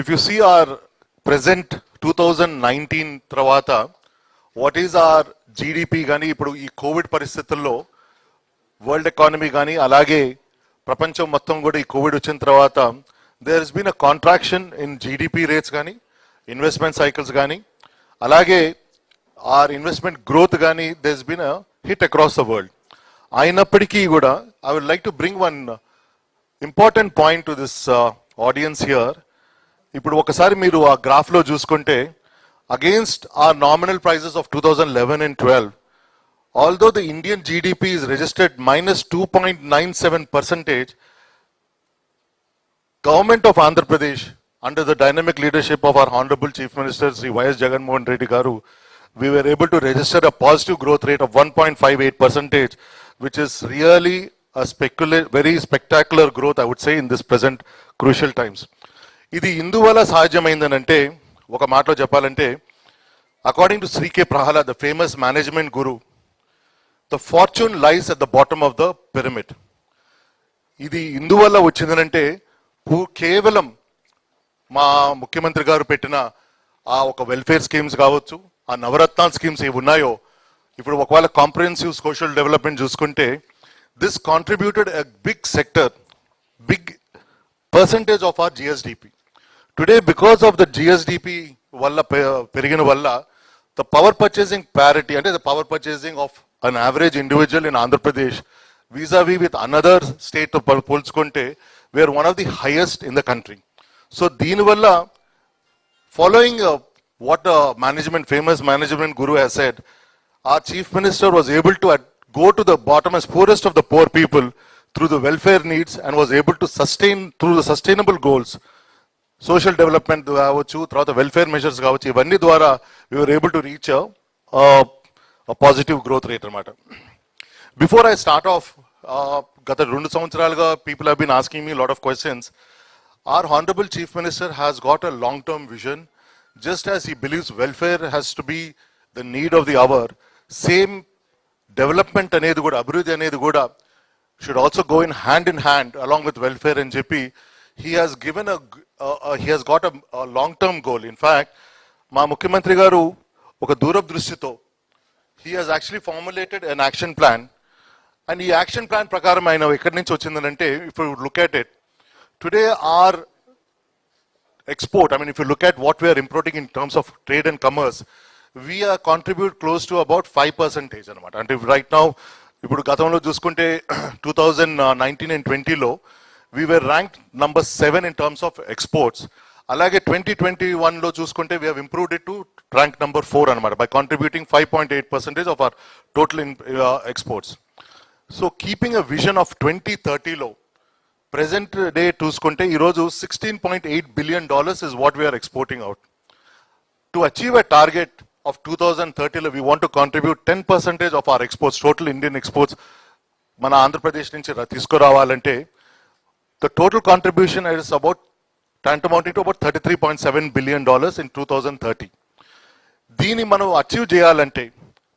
If you see our present 2019 తర్వాత what is our GDP కానీ ఇప్పుడు ఈ కోవిడ్ పరిస్థితుల్లో వరల్డ్ ఎకానమీ కానీ అలాగే ప్రపంచం మొత్తం కూడా ఈ కోవిడ్ వచ్చిన తర్వాత there has been a contraction in GDP rates కానీ ఇన్వెస్ట్మెంట్ సైకిల్స్ కానీ అలాగే ఆర్ ఇన్వెస్ట్మెంట్ గ్రోత్ కానీ there has been a hit across the world. అయినప్పటికీ కూడా I would like to bring one important point to this audience here. ఇప్పుడు ఒకసారి మీరు ఆ గ్రాఫ్లో చూసుకుంటే against our nominal prices of 2011 and 12, although the Indian GDP is registered minus 2.97%, Government of Andhra Pradesh, under the dynamic leadership of our Honorable Chief Minister Sri Y.S. Jagan Mohan Reddy Garu, we were able to register a positive growth rate of 1.58%, which is really a very spectacular growth, I would say, in this present crucial times. ఇది ఇందువల్ల సాధ్యమైందనంటే ఒక మాటలో చెప్పాలంటే according to Shri K Prahlad, the famous management guru, the fortune lies at the bottom of the pyramid. ఇది ఇందువల్ల వచ్చిందనంటే కేవలం మా ముఖ్యమంత్రి గారు పెట్టిన ఆ ఒక వెల్ఫేర్ స్కీమ్స్ కావచ్చు, ఆ నవరత్న స్కీమ్స్ ఏవి ఉన్నాయో, ఇప్పుడు ఒకవేళ కాంప్రహెన్సివ్ సోషల్ డెవలప్మెంట్ చూసుకుంటే this contributed a big sector, big percentage of our GSDP. Today, because of the GSDP valla perigina valla, the power purchasing parity, and the power purchasing of an average individual in Andhra Pradesh vis-a-vis with another state of Polskonte, we are one of the highest in the country. So, deen valla, following what the famous management guru has said, our chief minister was able to go to the bottomest, poorest of the poor people through the welfare needs and was able to sustain through the sustainable goals. Social development కావచ్చు, తర్వాత welfare measures కావచ్చు, ఇవన్నీ ద్వారా we are able to reach positive growth rate అనమాట. Before I start off, గత 2 సంవత్సరాలుగా people have been asking me lot of questions. Our honourable chief minister has got a long term vision. Just as he believes welfare has to be the need of the hour, same development అనేది కూడా, అభివృద్ధి అనేది కూడా should also go in hand along with welfare అని చెప్పి he has given he has got a long term goal. In fact, మా ముఖ్యమంత్రి గారు ఒక దూరదృష్టితో he has actually formulated an action plan, and ఈ యాక్షన్ ప్లాన్ ప్రకారం ఆయన ఎక్కడి నుంచి వచ్చిందంటే, if you look at it today, our export, I mean if you look at what we are importing in terms of trade and commerce, we are contribute close to about 5% అనమాట. అంటే right now ఇప్పుడు గతంలో చూసుకుంటే 2019 and 20లో we were ranked number 7 in terms of exports. Alage 2021 lo chusukunte we have improved it to rank number 4 anamata, by contributing 5.8% of our total exports. So keeping a vision of 2030 lo, present day chusukunte ee roju $16.8 billion is what we are exporting out. To achieve a target of 2030 lo, we want to contribute 10% of our exports, total Indian exports mana Andhra Pradesh nunchi తీసుకురావాలంటే the total contribution is about tantamounting to about $33.7 billion in 2030. దీని మనం achieve చేయాలంటే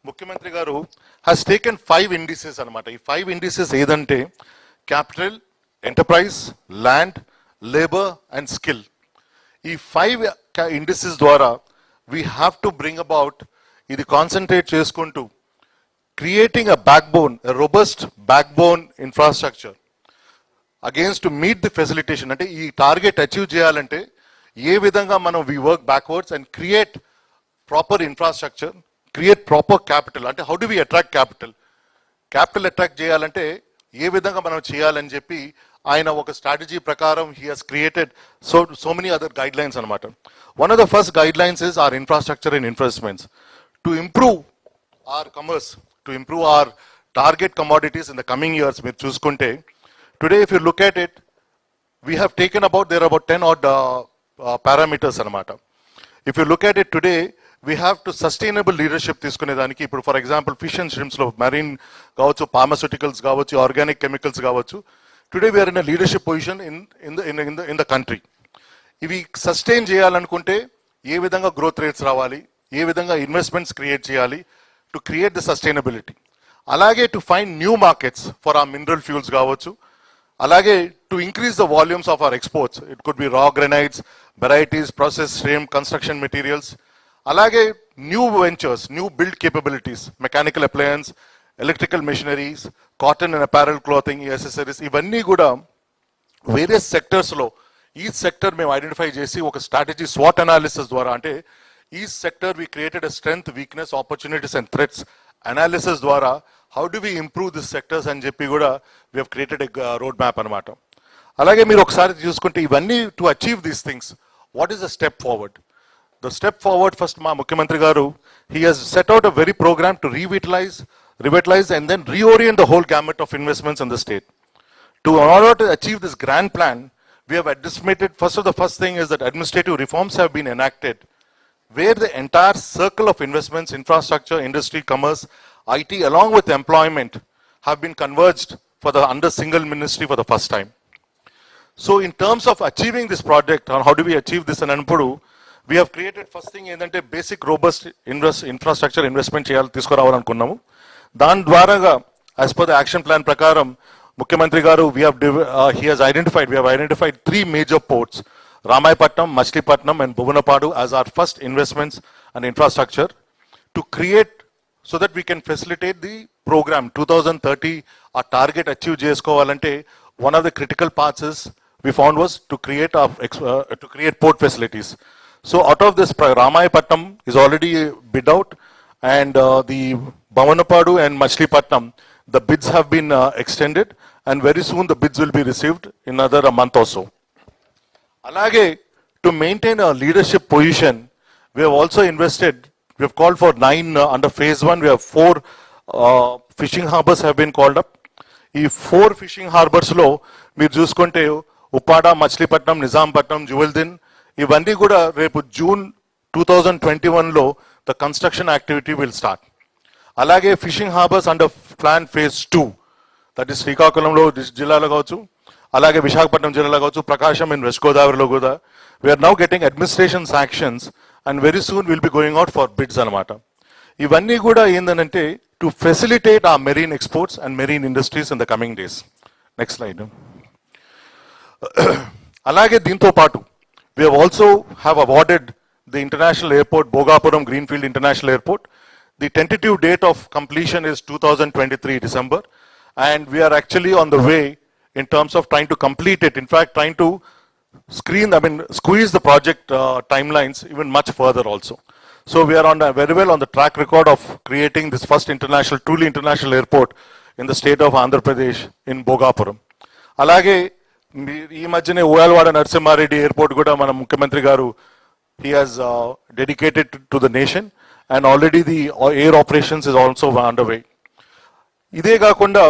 ముఖ్యమంత్రి గారు has taken 5 indices అనమాట. ఈ 5 indices ఏదంటే capital, enterprise, land, labour and skill. ఈ 5 indices ద్వారా we have to bring about, ఇది కాన్సన్ట్రేట్ చేసుకుంటూ creating a backbone, a robust backbone infrastructure against to meet the facilitation. అంటే ఈ టార్గెట్ అచీవ్ చేయాలంటే ఏ విధంగా మనం we work backwards and create proper infrastructure, create proper capital. అంటే how do we attract capital attract చేయాలంటే ఏ విధంగా మనం చేయాలని చెప్పి ఆయన ఒక స్ట్రాటజీ ప్రకారం he has created so many other guide lines అనమాట. One of the first guide lines is our infrastructure and investments to improve our commerce, to improve our target commodities in the coming years. మీరు చూసుకుంటే today if you look at it, we have taken about, there are about 10 odd parameters anamata. If you look at it today, we have to sustainable leadership తీసుకునే దానికి, ఇప్పుడు for example fish and shrimps లో, marine కావచ్చు, pharmaceuticals కావచ్చు, organic chemicals కావచ్చు, today we're in leadership position in the country. ఇవి sustain చేయాలనుకుంటే ఏ విధంగా గ్రోత్ రేట్స్ రావాలి, ఏ విధంగా ఇన్వెస్ట్మెంట్స్ క్రియేట్ చేయాలి టు క్రియేట్ ద సస్టైనబిలిటీ. అలాగే to find new markets for ఆ మినరల్ ఫ్యూల్స్ కావచ్చు, అలాగే to increase the volumes of our exports. It could be raw granites, varieties, process, frame, construction materials. అలాగే new ventures, new build capabilities, mechanical appliance, electrical machineries, cotton and apparel clothing, accessories, ఇవన్నీ కూడా various సెక్టర్స్లో ఈ sector మేము identify చేసి ఒక strategy swat analysis ద్వారా, అంటే ఈ sector we created a strength, weakness, opportunities and threats analysis ద్వారా how do we improve this sectors అని చెప్పి కూడా we have created a road map అనమాట. అలాగే మీరు ఒకసారి చూసుకుంటే ఇవన్నీ to achieve these things, what is the step forward? The step forward, first, Ma Mukhyamantri Garu, he has set out a very program to revitalize and then reorient the whole gamut of investments in the state. In order to achieve this grand plan, we have estimated, first thing is that administrative reforms have been enacted, where the entire circle of investments, infrastructure, industry, commerce, IT, along with employment, have been converged under single ministry for the first time. So in terms of achieving this project, or how do we achieve this in Anpudu, we have created, first thing ఏంటంటే basic robust infrastructure investment తీసుకురావాలనుకున్నాము. దాని ద్వారాగా as per the action plan ప్రకారం ముఖ్యమంత్రి గారు we have identified 3 major ports, Ramayapatnam, Machilipatnam and Bhuvanapadu as our first investments and infrastructure to create so that we can facilitate the program 2030. Our target achieve చేసుకోవాలంటే one of the critical parts is we found was to create port facilities. So out of this, Ramayapatnam is already bid out, and the Bhuvanapadu and Machilipatnam, the bids have been extended, and very soon the bids will be received in another a month or so. Alage, to maintain a leadership position, we have also invested, we have called for 9, under phase 1, we have 4 fishing harbors have been called up. Ee 4 fishing harbors lo, meer chuskunte Uppada, Machilipatnam, Nizampatnam, Juvaldin, ఇవన్నీ కూడా రేపు June 2021లో the construction activity will start. అలాగే fishing harbours under plan phase 2, that is శ్రీకాకుళంలో జిల్లాలో కావచ్చు, అలాగే విశాఖపట్నం జిల్లాలో కావచ్చు, ప్రకాశం ఇన్ వెస్ట్ గోదావరిలో కూడా we are now getting administration sanctions and very soon will be going out for bids అనమాట. ఇవన్నీ కూడా ఏంటంటే to facilitate a marine exports and marine industries in the coming days. Next slide. అలాగే దీంతో పాటు we have awarded the international airport, Bhogapuram Greenfield International Airport. The tentative date of completion is 2023 December, and we are actually on the way in terms of trying to complete it. In fact, trying to squeeze the project timelines even much further also. So we are very well on the track record of creating this first truly international airport in the state of Andhra Pradesh in Bhogapuram. Alage, ఈ మధ్యనే ఓయాలవాడ Narasimha Reddy airport కూడా మన ముఖ్యమంత్రి గారు he has dedicated to the nation, and already the air operations is also underway. ఇదే కాకుండా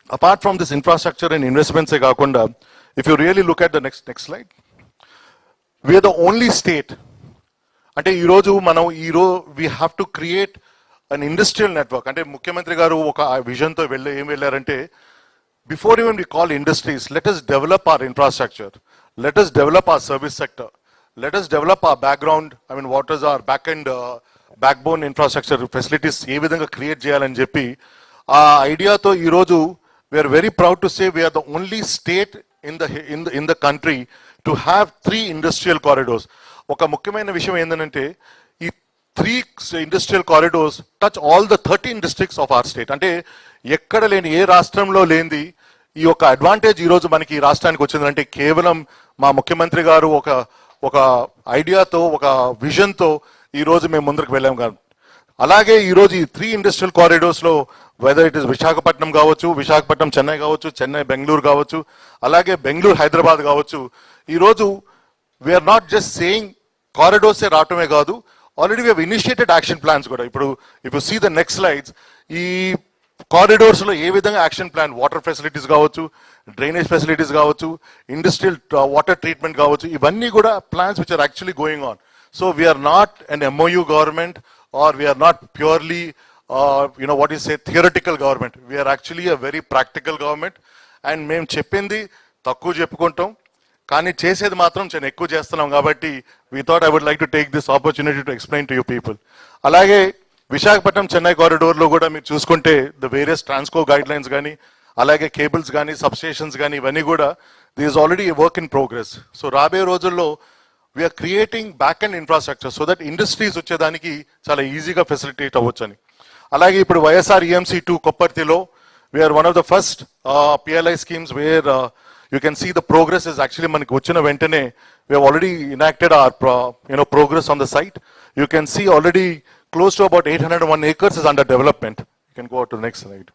apart from this infrastructure and investments ఏ కాకుండా, if you really look at the next slide, we are the only state, అంటే ఈరోజు మనం we have to create an industrial network. అంటే ముఖ్యమంత్రి గారు ఒక విజన్తో ఏం వెళ్ళారంటే, before even we call industries, let us develop our infrastructure, let us develop our service sector, let us develop our background, what is our back-end backbone infrastructure facilities ఏ విధంగా create చేయాలని చెప్పి ఆ ఐడియాతో ఈరోజు we are very proud to say we are the only state in the country to have 3 industrial corridors. ఒక ముఖ్యమైన విషయం ఏంటంటే ఈ 3 industrial corridors touch all the 13 districts of our state. అంటే ఎక్కడ లేని, ఏ రాష్ట్రంలో లేనిది ఈ యొక్క అడ్వాంటేజ్ ఈరోజు మనకి ఈ రాష్ట్రానికి వచ్చిందంటే కేవలం మా ముఖ్యమంత్రి గారు ఒక ఐడియాతో, ఒక విజన్తో ఈరోజు మేము ముందుకు వెళ్ళాం కాదు. అలాగే ఈరోజు ఈ 3 ఇండస్ట్రియల్ కారిడోర్స్లో వెదర్ ఇట్ ఇస్ విశాఖపట్నం కావచ్చు, విశాఖపట్నం చెన్నై కావచ్చు, చెన్నై బెంగళూరు కావచ్చు, అలాగే బెంగళూరు హైదరాబాద్ కావచ్చు, ఈరోజు వీఆర్ నాట్ జస్ట్ సేయింగ్ కారిడోర్సే రావటమే కాదు, already we have initiated action plans కూడా. ఇప్పుడు if you see the next slides, ఈ కారిడోర్స్లో ఏ విధంగా యాక్షన్ ప్లాన్, వాటర్ ఫెసిలిటీస్ కావచ్చు, డ్రైనేజ్ ఫెసిలిటీస్ కావచ్చు, ఇండస్ట్రియల్ వాటర్ ట్రీట్మెంట్ కావచ్చు, ఇవన్నీ కూడా plans which are actually going on. So we are not an MOU government, or we are not purely what is say theoretical government. We are actually a very practical government, and మేము చెప్పింది తక్కువ చెప్పుకుంటాం కానీ చేసేది మాత్రం చాలా ఎక్కువ చేస్తున్నాం. కాబట్టి we thought I would like to take this opportunity to explain to you people. అలాగే విశాఖపట్నం చెన్నై కారిడోర్లో కూడా మీరు చూసుకుంటే the various Transco guide lines కానీ, అలాగే కేబుల్స్ కానీ, సబ్స్టేషన్స్ కానీ, ఇవన్నీ కూడా this is already work in progress. So రాబోయే రోజుల్లో we're creating back and infrastructure so that industries వచ్చేదానికి చాలా ఈజీగా ఫెసిలిటేట్ అవ్వచ్చని. అలాగే ఇప్పుడు వైఎస్ఆర్ ఈఎంసీ 2 కొప్పర్తిలో we're one of the first PLI schemes where you can see the progress is actually మనకి వచ్చిన వెంటనే we have already enacted our progress on the site. You can see already close to about 801 acres is under development. You can go out to the next slide.